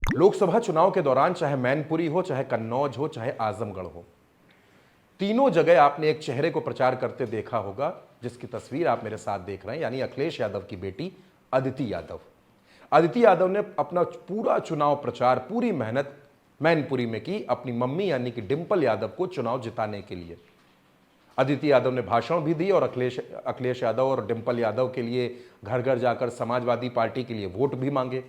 लोकसभा चुनाव के दौरान चाहे मैनपुरी हो, चाहे कन्नौज हो, चाहे आजमगढ़ हो, तीनों जगह आपने एक चेहरे को प्रचार करते देखा होगा, जिसकी तस्वीर आप मेरे साथ देख रहे हैं, यानी अखिलेश यादव की बेटी अदिति यादव। अदिति यादव ने अपना पूरा चुनाव प्रचार, पूरी मेहनत मैनपुरी में की, अपनी मम्मी यानी कि डिंपल यादव को चुनाव जिताने के लिए। अदिति यादव ने भाषण भी दी और अखिलेश यादव और डिंपल यादव के लिए घर घर जाकर समाजवादी पार्टी के लिए वोट भी मांगे।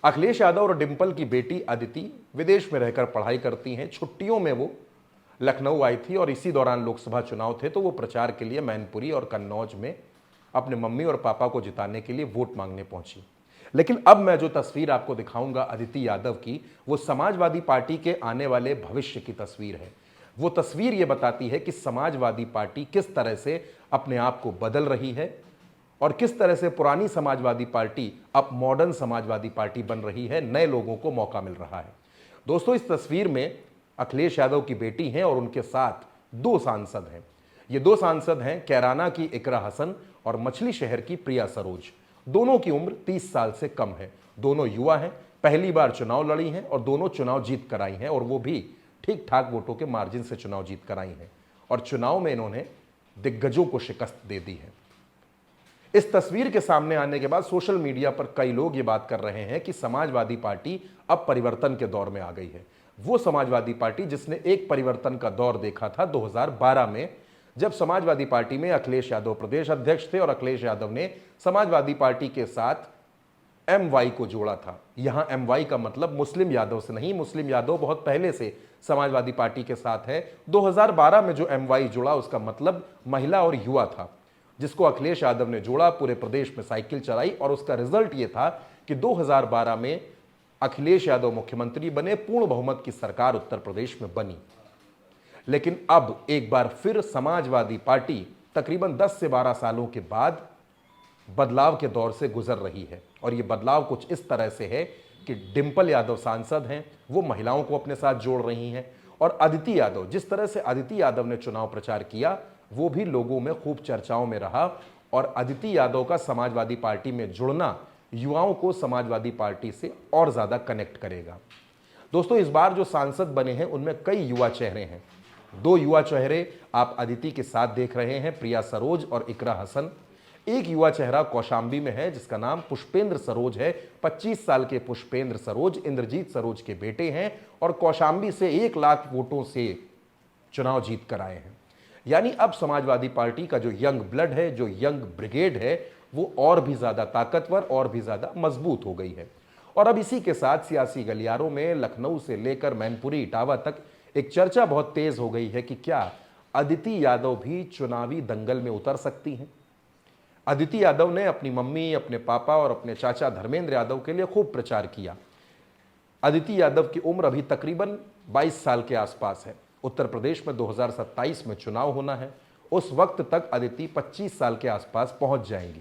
अखिलेश यादव और डिंपल की बेटी अदिति विदेश में रहकर पढ़ाई करती हैं। छुट्टियों में वो लखनऊ आई थी और इसी दौरान लोकसभा चुनाव थे, तो वो प्रचार के लिए मैनपुरी और कन्नौज में अपने मम्मी और पापा को जिताने के लिए वोट मांगने पहुंची। लेकिन अब मैं जो तस्वीर आपको दिखाऊंगा अदिति यादव की, वो समाजवादी पार्टी के आने वाले भविष्य की तस्वीर है। वो तस्वीर ये बताती है कि समाजवादी पार्टी किस तरह से अपने आप को बदल रही है और किस तरह से पुरानी समाजवादी पार्टी अब मॉडर्न समाजवादी पार्टी बन रही है, नए लोगों को मौका मिल रहा है। दोस्तों, इस तस्वीर में अखिलेश यादव की बेटी हैं और उनके साथ दो सांसद हैं। ये दो सांसद हैं कैराना की इकरा हसन और मछली शहर की प्रिया सरोज। दोनों की उम्र 30 साल से कम है। दोनों युवा हैं, पहली बार चुनाव लड़ी हैं और दोनों चुनाव जीत कर आई हैं, और वो भी ठीक ठाक वोटों के मार्जिन से चुनाव जीत कर आई हैं। और चुनाव में इन्होंने दिग्गजों को शिकस्त दे दी है। इस तस्वीर के सामने आने के बाद सोशल मीडिया पर कई लोग ये बात कर रहे हैं कि समाजवादी पार्टी अब परिवर्तन के दौर में आ गई है। वो समाजवादी पार्टी जिसने एक परिवर्तन का दौर देखा था 2012 में, जब समाजवादी पार्टी में अखिलेश यादव प्रदेश अध्यक्ष थे और अखिलेश यादव ने समाजवादी पार्टी के साथ MY को जोड़ा था। यहां MY का मतलब मुस्लिम यादव से नहीं, मुस्लिम यादव बहुत पहले से समाजवादी पार्टी के साथ है। 2012 में जो MY जुड़ा उसका मतलब महिला और युवा था, जिसको अखिलेश यादव ने जोड़ा, पूरे प्रदेश में साइकिल चलाई और उसका रिजल्ट यह था कि 2012 में अखिलेश यादव मुख्यमंत्री बने, पूर्ण बहुमत की सरकार उत्तर प्रदेश में बनी। लेकिन अब एक बार फिर समाजवादी पार्टी तकरीबन 10 से 12 सालों के बाद बदलाव के दौर से गुजर रही है। और यह बदलाव कुछ इस तरह से है कि डिंपल यादव सांसद हैं, वो महिलाओं को अपने साथ जोड़ रही हैं, और अदिति यादव, जिस तरह से अदिति यादव ने चुनाव प्रचार किया वो भी लोगों में खूब चर्चाओं में रहा। और अदिति यादव का समाजवादी पार्टी में जुड़ना युवाओं को समाजवादी पार्टी से और ज़्यादा कनेक्ट करेगा। दोस्तों, इस बार जो सांसद बने हैं उनमें कई युवा चेहरे हैं। दो युवा चेहरे आप अदिति के साथ देख रहे हैं, प्रिया सरोज और इकरा हसन। एक युवा चेहरा कौशाम्बी में है जिसका नाम पुष्पेंद्र सरोज है। 25 साल के पुष्पेंद्र सरोज इंद्रजीत सरोज के बेटे हैं और कौशाम्बी से 1 लाख वोटों से चुनाव जीत कर आए हैं। यानी अब समाजवादी पार्टी का जो यंग ब्लड है, जो यंग ब्रिगेड है, वो और भी ज्यादा ताकतवर और भी ज्यादा मजबूत हो गई है। और अब इसी के साथ सियासी गलियारों में लखनऊ से लेकर मैनपुरी इटावा तक एक चर्चा बहुत तेज हो गई है कि क्या अदिति यादव भी चुनावी दंगल में उतर सकती हैं। अदिति यादव ने अपनी मम्मी, अपने पापा और अपने चाचा धर्मेंद्र यादव के लिए खूब प्रचार किया। अदिति यादव की उम्र अभी तकरीबन 22 साल के आसपास है। उत्तर प्रदेश में 2027 में चुनाव होना है। उस वक्त तक अदिति 25 साल के आसपास पहुंच जाएंगी।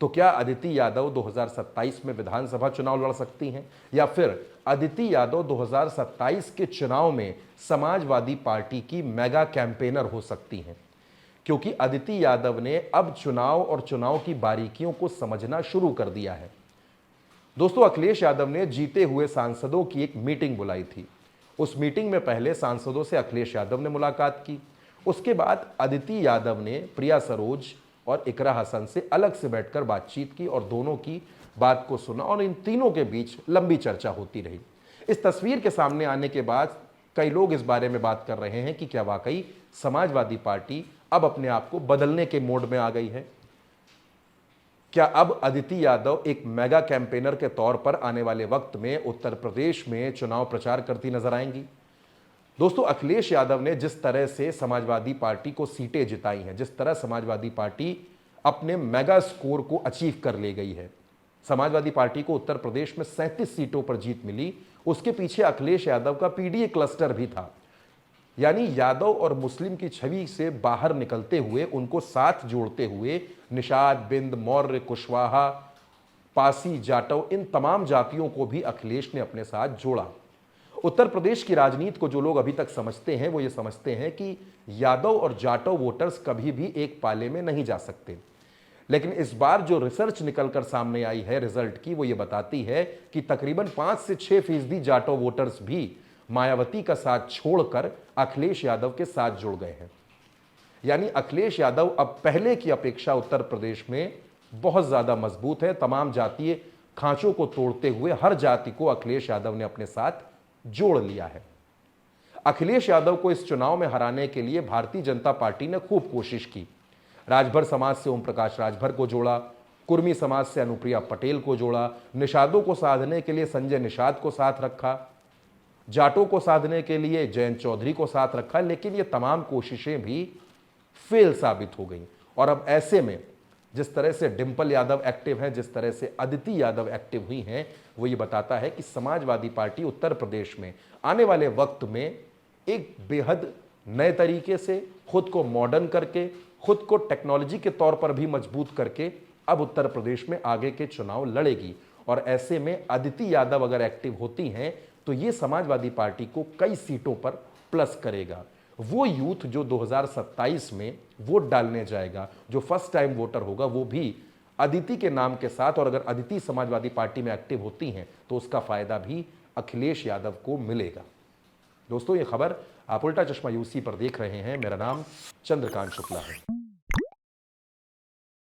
तो क्या अदिति यादव 2027 में विधानसभा चुनाव लड़ सकती हैं, या फिर अदिति यादव 2027 के चुनाव में समाजवादी पार्टी की मेगा कैंपेनर हो सकती हैं? क्योंकि अदिति यादव ने अब चुनाव और चुनाव की बारीकियों को समझना शुरू कर दिया है। दोस्तों, अखिलेश यादव ने जीते हुए सांसदों की एक मीटिंग बुलाई थी। उस मीटिंग में पहले सांसदों से अखिलेश यादव ने मुलाकात की। उसके बाद अदिति यादव ने प्रिया सरोज और इकरा हसन से अलग से बैठकर बातचीत की और दोनों की बात को सुना, और इन तीनों के बीच लंबी चर्चा होती रही। इस तस्वीर के सामने आने के बाद कई लोग इस बारे में बात कर रहे हैं कि क्या वाकई समाजवादी पार्टी अब अपने आप को बदलने के मोड में आ गई है। क्या अब अदिति यादव एक मेगा कैंपेनर के तौर पर आने वाले वक्त में उत्तर प्रदेश में चुनाव प्रचार करती नजर आएंगी? दोस्तों, अखिलेश यादव ने जिस तरह से समाजवादी पार्टी को सीटें जिताई हैं, जिस तरह समाजवादी पार्टी अपने मेगा स्कोर को अचीव कर ले गई है, समाजवादी पार्टी को उत्तर प्रदेश में 37 सीटों पर जीत मिली। उसके पीछे अखिलेश यादव का PDA क्लस्टर भी था। यानी यादव और मुस्लिम की छवि से बाहर निकलते हुए, उनको साथ जोड़ते हुए निषाद, बिंद, मौर्य, कुशवाहा, पासी, जाटव, इन तमाम जातियों को भी अखिलेश ने अपने साथ जोड़ा। उत्तर प्रदेश की राजनीति को जो लोग अभी तक समझते हैं वो ये समझते हैं कि यादव और जाटव वोटर्स कभी भी एक पाले में नहीं जा सकते। लेकिन इस बार जो रिसर्च निकलकर सामने आई है रिजल्ट की, वो ये बताती है कि तकरीबन 5 से 6% जाटो वोटर्स भी मायावती का साथ छोड़कर अखिलेश यादव के साथ जुड़ गए हैं। यानी अखिलेश यादव अब पहले की अपेक्षा उत्तर प्रदेश में बहुत ज्यादा मजबूत है। तमाम जातीय खांचों को तोड़ते हुए हर जाति को अखिलेश यादव ने अपने साथ जोड़ लिया है। अखिलेश यादव को इस चुनाव में हराने के लिए भारतीय जनता पार्टी ने खूब कोशिश की। राजभर समाज से ओम प्रकाश राजभर को जोड़ा, कुर्मी समाज से अनुप्रिया पटेल को जोड़ा, निषादों को साधने के लिए संजय निषाद को साथ रखा, जाटों को साधने के लिए जयंत चौधरी को साथ रखा, लेकिन ये तमाम कोशिशें भी फेल साबित हो गई। और अब ऐसे में जिस तरह से डिंपल यादव एक्टिव हैं, जिस तरह से अदिति यादव एक्टिव हुई हैं, वो ये बताता है कि समाजवादी पार्टी उत्तर प्रदेश में आने वाले वक्त में एक बेहद नए तरीके से खुद को मॉडर्न करके, खुद को टेक्नोलॉजी के तौर पर भी मजबूत करके अब उत्तर प्रदेश में आगे के चुनाव लड़ेगी। और ऐसे में अदिति यादव अगर एक्टिव होती हैं तो ये समाजवादी पार्टी को कई सीटों पर प्लस करेगा। वो यूथ जो 2027 में वोट डालने जाएगा, जो फर्स्ट टाइम वोटर होगा, वो भी अदिति के नाम के साथ, और अगर अदिति समाजवादी पार्टी में एक्टिव होती हैं तो उसका फायदा भी अखिलेश यादव को मिलेगा। दोस्तों, ये खबर आप उल्टा चश्मा यूसी पर देख रहे हैं। मेरा नाम चंद्रकांत शुक्ला है।